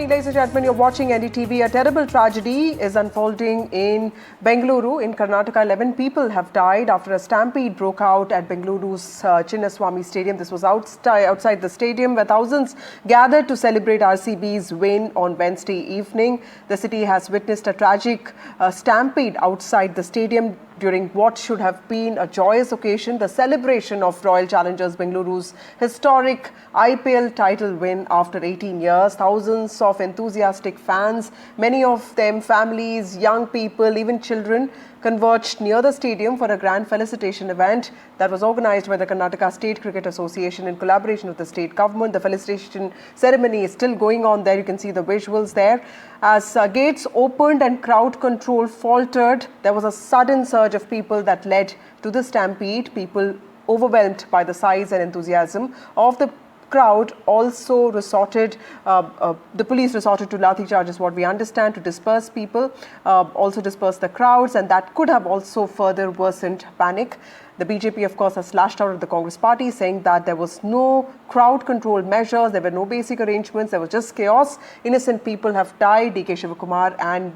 evening, ladies and gentlemen. You're watching NDTV. A terrible tragedy is unfolding in Bengaluru, in Karnataka. 11 people have died after a stampede broke out at Bengaluru's Chinnaswamy Stadium. This was outside the stadium where thousands gathered to celebrate RCB's win on Wednesday evening. The city has witnessed a tragic stampede outside the stadium during what should have been a joyous occasion, the celebration of Royal Challengers Bengaluru's historic IPL title win after 18 years. Thousands of enthusiastic fans, many of them families, young people, even children, converged near the stadium for a grand felicitation event that was organized by the Karnataka State Cricket Association in collaboration with the state government. The felicitation ceremony is still going on there. You can see the visuals there. As gates opened and crowd control faltered, there was a sudden surge of people that led to the stampede. People overwhelmed by the size and enthusiasm of the crowd also resorted, the police resorted to lathi charges, what we understand, to disperse people, also disperse the crowds, and that could have also further worsened panic. The BJP, of course, has lashed out at the Congress party, saying that there was no crowd control measures, there were no basic arrangements, there was just chaos. Innocent people have died. DK Shivakumar and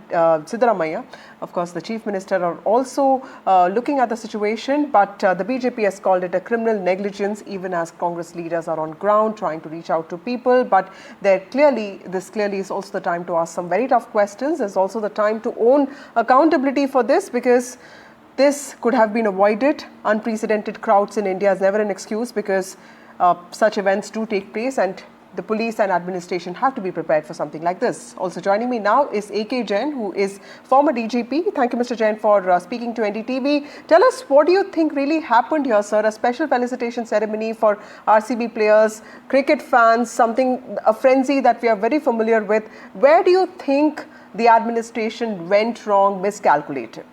Siddaramaiah, of course, the Chief Minister, are also looking at the situation, but the BJP has called it a criminal negligence, even as Congress leaders are on ground trying to reach out to people. But this clearly is also the time to ask some very tough questions. There's also the time to own accountability for this, because this could have been avoided. Unprecedented crowds in India is never an excuse, because such events do take place, and the police and administration have to be prepared for something like this. Also joining me now is AK Jain, who is former DGP. Thank you, Mr. Jain, for speaking to NDTV. Tell us, what do you think really happened here, sir? A special felicitation ceremony for RCB players, cricket fans, a frenzy that we are very familiar with. Where do you think the administration went wrong, miscalculated?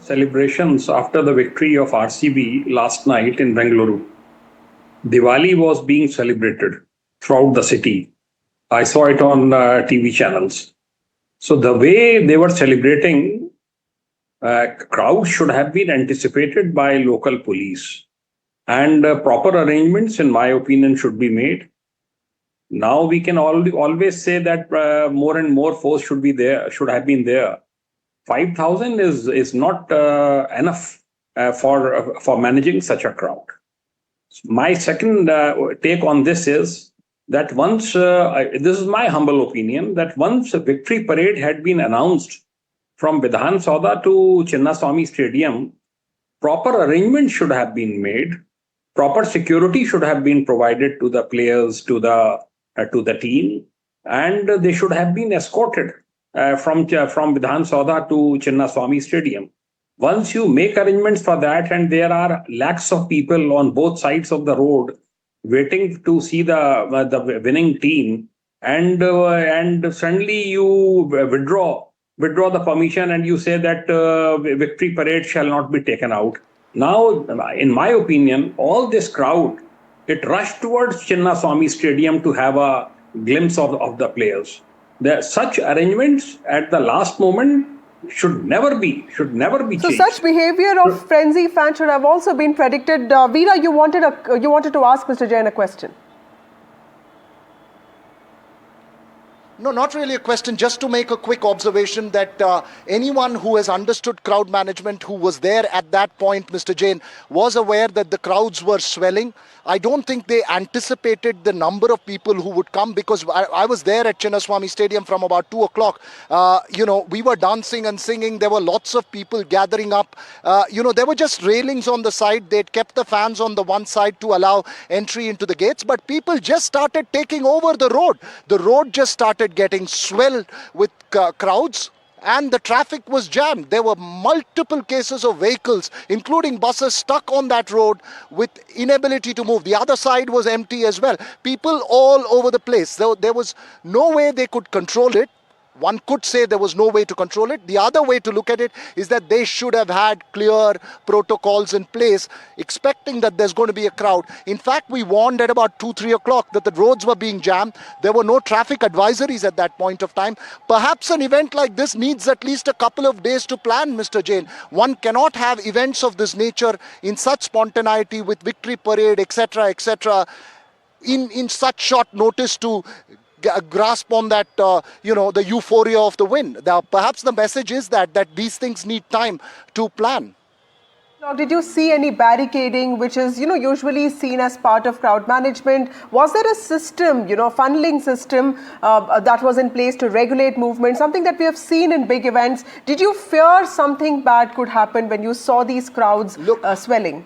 Celebrations after the victory of RCB last night in Bengaluru. Diwali was being celebrated throughout the city. I saw it on TV channels. So the way they were celebrating, crowds should have been anticipated by local police, and proper arrangements, in my opinion, should be made. Now we can always say that more and more force should have been there. 5,000 is not enough for managing such a crowd. My second take on this is that once, this is my humble opinion, that once a victory parade had been announced from Vidhan Sauda to Chinnaswamy Stadium, proper arrangements should have been made, proper security should have been provided to the players, to the team, and they should have been escorted from Vidhan Sauda to Chinnaswamy Stadium. Once you make arrangements for that, and there are lakhs of people on both sides of the road waiting to see the winning team, and suddenly you withdraw the permission and you say that victory parade shall not be taken out. Now, in my opinion, all this crowd, it rushed towards Chinnaswamy Stadium to have a glimpse of the players. Such arrangements at the last moment should never be changed. So such behavior of frenzy fans should have also been predicted. Veera, you wanted to ask Mr. Jain a question. No, not really a question, just to make a quick observation that anyone who has understood crowd management, who was there at that point, Mr. Jain, was aware that the crowds were swelling. I don't think they anticipated the number of people who would come, because I was there at Chinnaswamy Stadium from about 2 o'clock. We were dancing and singing. There were lots of people gathering up. There were just railings on the side. They'd kept the fans on the one side to allow entry into the gates, but people just started taking over the road. The road just started getting swelled with crowds, and the traffic was jammed. There were multiple cases of vehicles, including buses, stuck on that road with inability to move. The other side was empty as well. People all over the place. There was no way they could control it. One could say there was no way to control it. The other way to look at it is that they should have had clear protocols in place, expecting that there's going to be a crowd. In fact, we warned at about 2-3 o'clock that the roads were being jammed. There were no traffic advisories at that point of time. Perhaps an event like this needs at least a couple of days to plan, Mr. Jain. One cannot have events of this nature in such spontaneity with victory parade, etc., etc., in such short notice to grasp on that, the euphoria of the win. Now, perhaps the message is that these things need time to plan. Now, did you see any barricading, which is, usually seen as part of crowd management? Was there a system, funneling system that was in place to regulate movement, something that we have seen in big events? Did you fear something bad could happen when you saw these crowds swelling?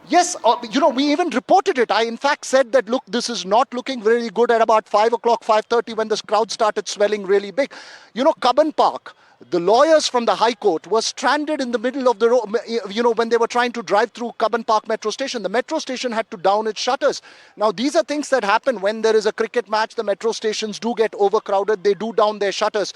Yes, we even reported it. I, in fact, said that, look, this is not looking very good at about 5 o'clock, 5:30 when this crowd started swelling really big. Cubbon Park, the lawyers from the High Court were stranded in the middle of the road, when they were trying to drive through Cubbon Park metro station. The metro station had to down its shutters. Now, these are things that happen when there is a cricket match. The metro stations do get overcrowded. They do down their shutters.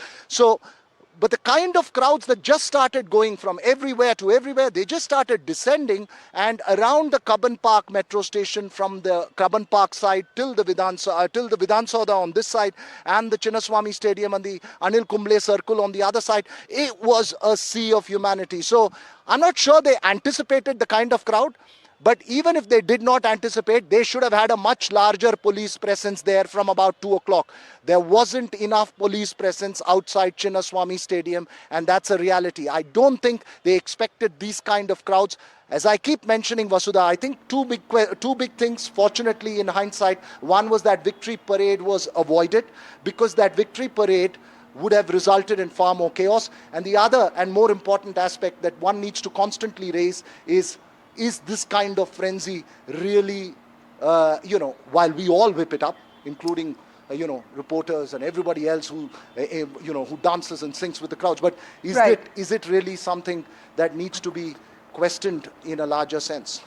But the kind of crowds that just started going from everywhere to everywhere, they just started descending, and around the Cubbon Park metro station, from the Cubbon Park side till the Vidhan Soda on this side, and the Chinnaswamy Stadium and the Anil Kumble Circle on the other side, it was a sea of humanity. So I'm not sure they anticipated the kind of crowd. But even if they did not anticipate, they should have had a much larger police presence there from about 2 o'clock. There wasn't enough police presence outside Chinnaswamy Stadium, and that's a reality. I don't think they expected these kind of crowds. As I keep mentioning, Vasudha, I think two big things, fortunately, in hindsight. One was that victory parade was avoided, because that victory parade would have resulted in far more chaos. And the other and more important aspect that one needs to constantly raise is this kind of frenzy really, while we all whip it up, including, reporters and everybody else who dances and sings with the crowds. But is it really something that needs to be questioned in a larger sense?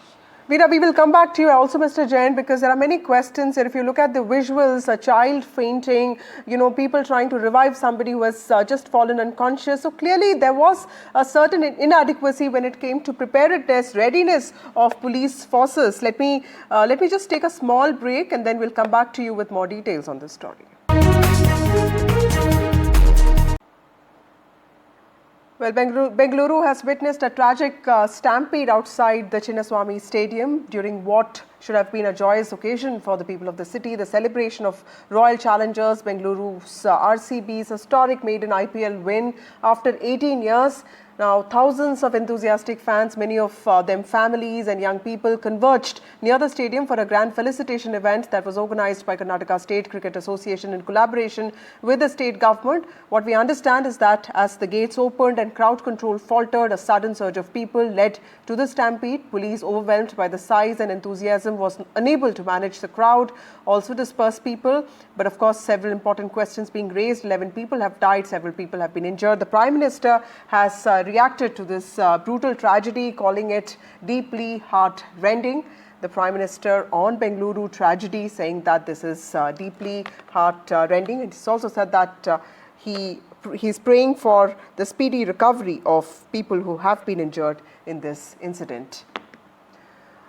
Veera, we will come back to you also, Mr. Jain, because there are many questions. And if you look at the visuals, a child fainting, people trying to revive somebody who has just fallen unconscious. So clearly there was a certain inadequacy when it came to preparedness, readiness of police forces. Let me just take a small break, and then we'll come back to you with more details on this story. Well, Bengaluru has witnessed a tragic stampede outside the Chinnaswamy Stadium during what should have been a joyous occasion for the people of the city, the celebration of Royal Challengers Bengaluru's RCB's historic maiden IPL win after 18 years. Now, thousands of enthusiastic fans, many of them families and young people, converged near the stadium for a grand felicitation event that was organized by Karnataka State Cricket Association in collaboration with the state government. What we understand is that as the gates opened and crowd control faltered, a sudden surge of people led to the stampede. Police, overwhelmed by the size and enthusiasm, was unable to manage the crowd, also disperse people. But of course, several important questions being raised. 11 people have died, several people have been injured. The Prime Minister has reacted to this brutal tragedy, calling it deeply heart-rending. The Prime Minister on Bengaluru tragedy saying that this is deeply heart-rending. And he's also said that he's praying for the speedy recovery of people who have been injured in this incident.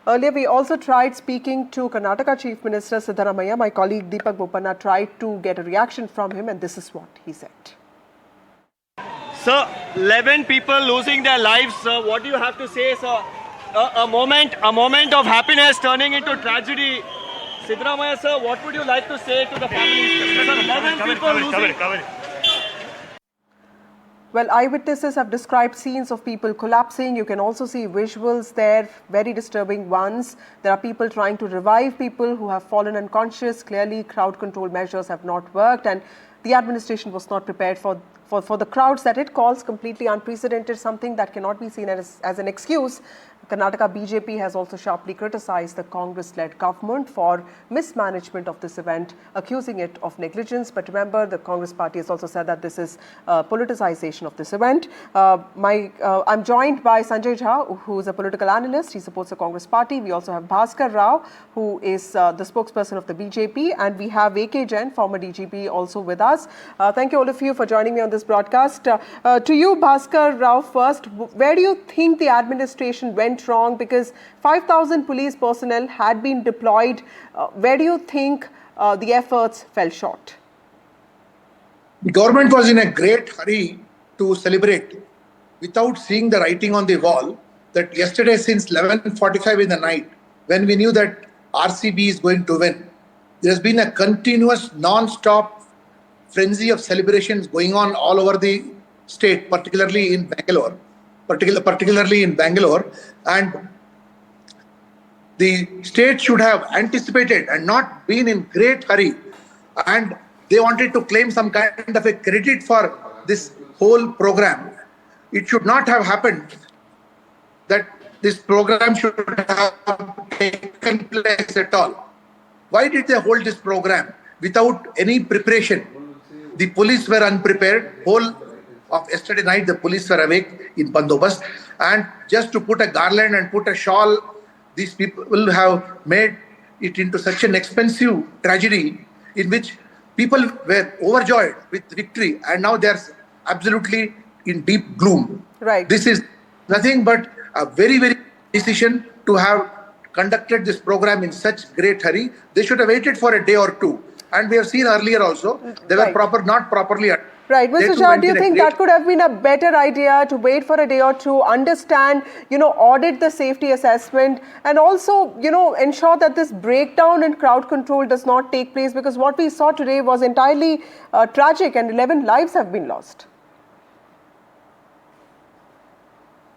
Earlier, we also tried speaking to Karnataka Chief Minister Siddaramaiah. My colleague Deepak Bopanna tried to get a reaction from him, and this is what he said. Sir, 11 people losing their lives, sir. What do you have to say, sir? A moment of happiness turning into tragedy. Siddaramaiah, sir, what would you like to say to the families? Sir, 11 people losing. Well, eyewitnesses have described scenes of people collapsing. You can also see visuals there, very disturbing ones. There are people trying to revive people who have fallen unconscious. Clearly, crowd control measures have not worked, and the administration was not prepared for the crowds that it calls completely unprecedented, something that cannot be seen as an excuse. Karnataka BJP has also sharply criticized the Congress-led government for mismanagement of this event, accusing it of negligence. But remember, the Congress party has also said that this is politicization of this event. I'm joined by Sanjay Jha, who is a political analyst. He supports the Congress party. We also have Bhaskar Rao, who is the spokesperson of the BJP. And we have AK Jain, former DGP, also with us. Thank you all of you for joining me on this broadcast. To you, Bhaskar Rao, first, where do you think the administration went wrong? Because 5,000 police personnel had been deployed. Where do you think the efforts fell short? The government was in a great hurry to celebrate without seeing the writing on the wall that yesterday since 11:45 in the night, when we knew that RCB is going to win, there has been a continuous non-stop frenzy of celebrations going on all over the state, particularly in Bangalore, and the state should have anticipated and not been in great hurry, and they wanted to claim some kind of a credit for this whole program. It should not have happened that this program should have taken place at all. Why did they hold this program without any preparation? The police were unprepared. Whole of yesterday night, the police were awake in bandobast, and just to put a garland and put a shawl, these people will have made it into such an expensive tragedy in which people were overjoyed with victory, and now they are absolutely in deep gloom. Right. This is nothing but a very, very decision to have conducted this program in such great hurry. They should have waited for a day or two. And we have seen earlier also, they were not properly. Right. Mr. Shah, do you think that could have been a better idea to wait for a day or two, understand, audit the safety assessment, and also, ensure that this breakdown in crowd control does not take place? Because what we saw today was entirely tragic, and 11 lives have been lost.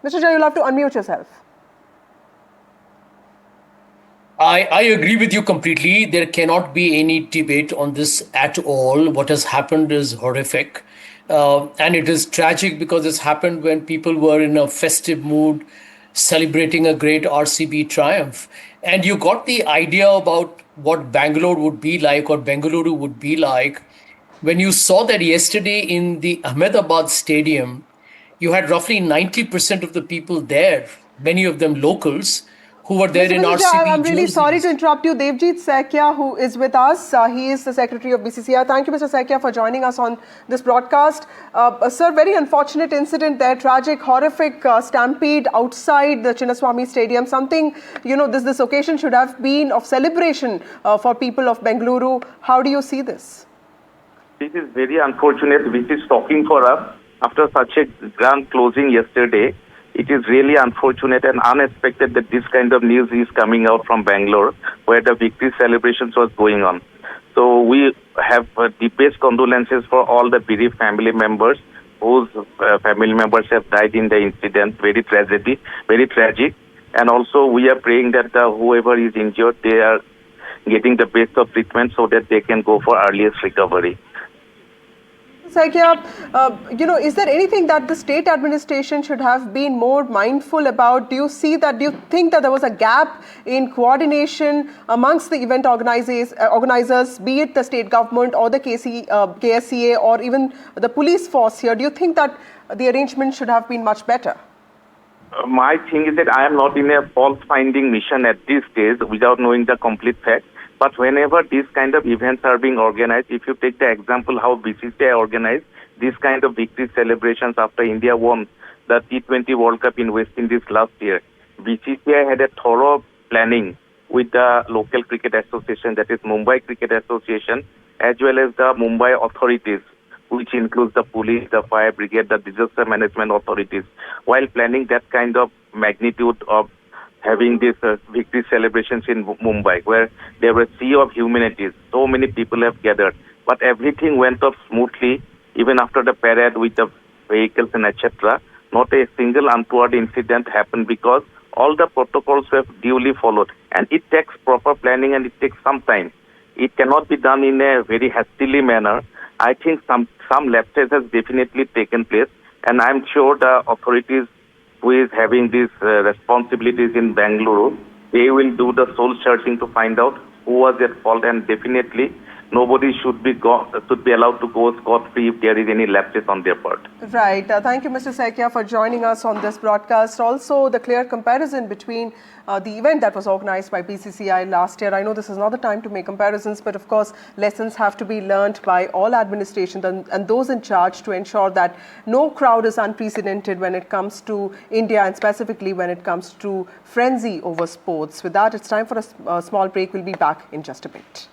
Mr. Shah, you'll have to unmute yourself. I agree with you completely. There cannot be any debate on this at all. What has happened is horrific. And it is tragic because it's happened when people were in a festive mood, celebrating a great RCB triumph. And you got the idea about what Bangalore would be like, or Bengaluru would be like, when you saw that yesterday in the Ahmedabad stadium. You had roughly 90% of the people there, many of them locals, who were there in RCB. I'm really sorry to interrupt you. Devjit Saikia, who is with us, he is the Secretary of BCCI. Thank you, Mr. Saikia, for joining us on this broadcast. Sir, very unfortunate incident there, tragic, horrific stampede outside the Chinnaswamy Stadium. Something, this occasion should have been of celebration for people of Bengaluru. How do you see this? This is very unfortunate, which is shocking for us. After such a grand closing yesterday, it is really unfortunate and unexpected that this kind of news is coming out from Bangalore, where the victory celebrations was going on. So we have deepest condolences for all the bereaved family members whose family members have died in the incident. Very tragic. And also we are praying that whoever is injured, they are getting the best of treatment so that they can go for earliest recovery. Saikia, is there anything that the state administration should have been more mindful about? Do you think that there was a gap in coordination amongst the event organizers, be it the state government or the KSCA or even the police force here? Do you think that the arrangement should have been much better? My thing is that I am not in a fault-finding mission at this stage without knowing the complete facts. But whenever these kind of events are being organized, if you take the example how BCCI organized these kind of victory celebrations after India won the T20 World Cup in West Indies last year, BCCI had a thorough planning with the local cricket association, that is Mumbai Cricket Association, as well as the Mumbai authorities, which includes the police, the fire brigade, the disaster management authorities, while planning that kind of magnitude of having these victory celebrations in Mumbai, where there were a sea of humanities. So many people have gathered. But everything went off smoothly, even after the parade with the vehicles and etc. Not a single untoward incident happened because all the protocols were duly followed. And it takes proper planning and it takes some time. It cannot be done in a very hastily manner. I think some lapses has definitely taken place. And I'm sure the authorities who is having these responsibilities in Bengaluru, they will do the soul searching to find out who was at fault, and definitely nobody should be allowed to go scot-free if there is any lapses on their part. Right. Thank you, Mr. Saikia, for joining us on this broadcast. Also, the clear comparison between the event that was organized by BCCI last year. I know this is not the time to make comparisons, but of course, lessons have to be learned by all administrations and those in charge to ensure that no crowd is unprecedented when it comes to India, and specifically when it comes to frenzy over sports. With that, it's time for a small break. We'll be back in just a bit.